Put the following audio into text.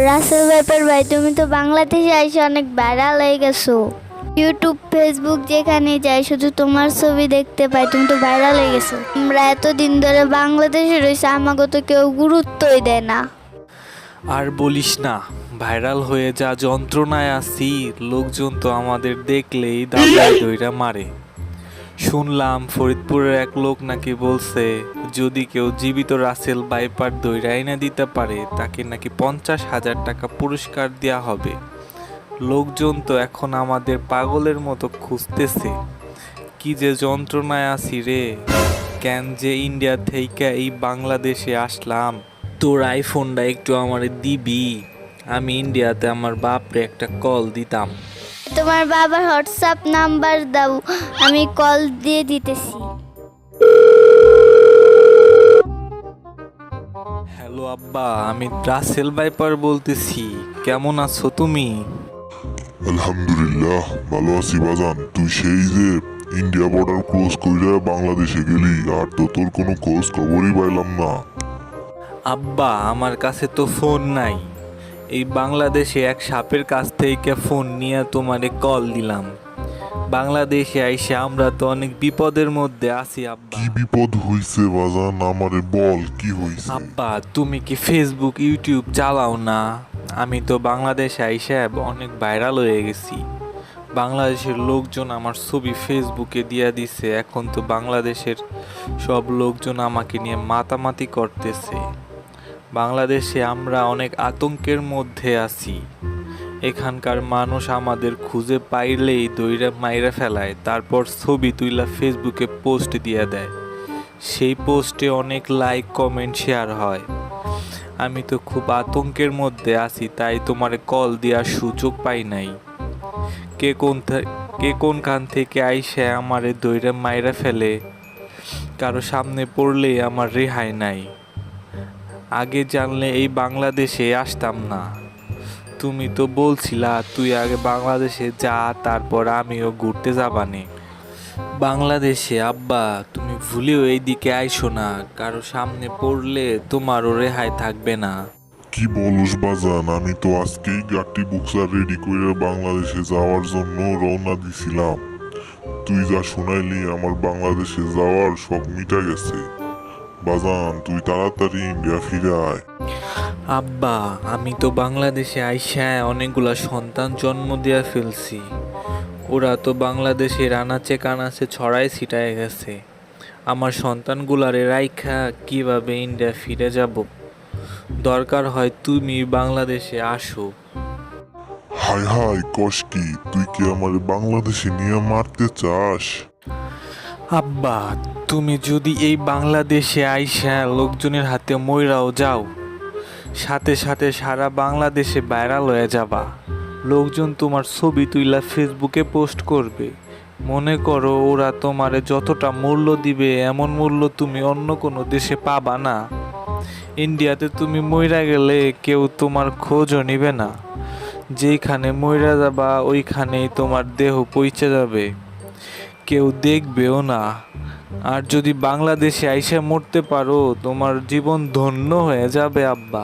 Russell viper ভাই, তুমি তো বাংলাদেশে এসে অনেক ভাইরাল হয়ে গেছো। ইউটিউব ফেসবুক যেখানে যাই শুধু তোমার ছবি দেখতে পাই, তুমি তো ভাইরাল হয়ে গেছো। আমরা এতদিন ধরে বাংলাদেশে রয়েছে, আমাকে তো কেউ গুরুত্বই দেয় না। আর বলিস না, ভাইরাল হয়ে যা যন্ত্রণায় আছি, লোকজন তো আমাদের দেখলেই দাবড়ায় দইরা মারে। শুনলাম ফরিদপুরের এক লোক নাকি বলছে, যদি কেউ জীবিত রাসেল ভাইপার দইরা এনে দিতে পারে তাকে নাকি 50,000 টাকা পুরস্কার দেয়া হবে। লোকজন তো এখন আমাদের পাগলের মতো খুঁজতেছে। কি যে যন্ত্রণায় আছি রে, কেন যে ইন্ডিয়া থেকে এই বাংলাদেশে আসলাম। তোর আইফোনটা একটু আমারে দিবি? আমি ইন্ডিয়াতে আমার বাপরে একটা কল দিতাম। তোমার বাবার হোয়াটসঅ্যাপ নাম্বার দাও, আমি কল দিয়ে দিতেছি। হ্যালো আব্বা, আমি রাসেল ভাইপার বলতেছি। কেমন আছো তুমি? আলহামদুলিল্লাহ, ভালো আছি বাজান। তুই সেই যে ইন্ডিয়া বর্ডার ক্রস কইরা বাংলাদেশে গেলি, আর তো তোর কোনো খোঁজ খবরই পাইলাম না। আব্বা, আমার কাছে তো ফোন নাই। এই বাংলাদেশে এক সাপের কাছ থেকে ফোন নিয়ে তোমারে কল দিলাম। বাংলাদেশে আইসে আমরা তো অনেক বিপদের মধ্যে আছি আব্বা। কি বিপদ হইছে বাজান, আমারে বল কি হইছে। আব্বা, তুমি কি ফেসবুক ইউটিউব চালাও না? আমি তো বাংলাদেশে আইসা অনেক ভাইরাল হয়ে গেছি। বাংলাদেশের লোকজন আমার ছবি ফেসবুকে দিয়া দিছে। এখন তো বাংলাদেশের সব লোকজন আমাকে নিয়ে মাতামাতি করতেছে। বাংলাদেশে আমরা অনেক আতঙ্কের মধ্যে আছি। এখানকার মানুষ আমাদের খুঁজে পাইলেই দইরা মাইরা ফেলায়, তারপর ছবি তুইলা ফেসবুকে পোস্ট দিয়ে দেয়। সেই পোস্টে অনেক লাইক কমেন্ট শেয়ার হয়। আমি তো খুব আতঙ্কের মধ্যে আছি, তাই তোমার কল দেওয়ার সুযোগ পাই নাই। কে কোনখান থেকে আইসে আমারে দইরা মাইরা ফেলে, কারো সামনে পড়লেই আমার রেহাই নাই। আগে জানলে এই বাংলাদেশে আসতাম না। তুমি তো বলছিলা তুই আগে বাংলাদেশে যা, তারপর আমিও ঘুরতে যাবানে বাংলাদেশে। আব্বা, তুমি ভুলেও এইদিকে আইসো না, কারো সামনে পড়লে তোমারও রেহাই থাকবে না। কি বলস বাজান, আমি তো আজকেই গাড়ি বুকসা রেডি কইরা বাংলাদেশে যাওয়ার জন্য রওনা দিছিলাম। তুই যা শুনাইলি, আমার বাংলাদেশে যাওয়ার সব মিটা গেছে। বাজান, তুই তাড়াতাড়ি ইন্ডিয়া ফিরে আয়। আব্বা, আমি তো বাংলাদেশে আইসা অনেকগুলা সন্তান জন্ম দেয়া ফেলছি। ওরা তো বাংলাদেশের আনাচে কানাচে ছড়ায় ছিটায় গেছে। আমার সন্তানগুলারে রাইখা কিভাবে ইন্ডিয়া ফিরে যাব? দরকার হয় তুমি বাংলাদেশে আসো। হাই হাই, কস কি? তুই কি আমার বাংলাদেশে নিয়ে মারতে চাস? আব্বা, তুমি যদি এই বাংলাদেশে আইসা লোকজনের হাতে মইরাও যাও, সাথে সাথে সারা বাংলাদেশে ভাইরাল হয়ে যাবা। লোকজন তোমার ছবি তুইলা ফেসবুকে পোস্ট করবে। মনে করো ওরা তোমারে যতটা মূল্য দিবে, এমন মূল্য তুমি অন্য কোনো দেশে পাবা না। ইন্ডিয়াতে তুমি মইরা গেলে কেউ তোমার খোঁজও নিবে না। যেইখানে মইরা যাবা ওইখানেই তোমার দেহ পৌঁছে যাবে, কেউ দেখবেও না। আর যদি বাংলাদেশে আইসা মরতে পারো, তোমার জীবন ধন্য হয়ে যাবে আব্বা।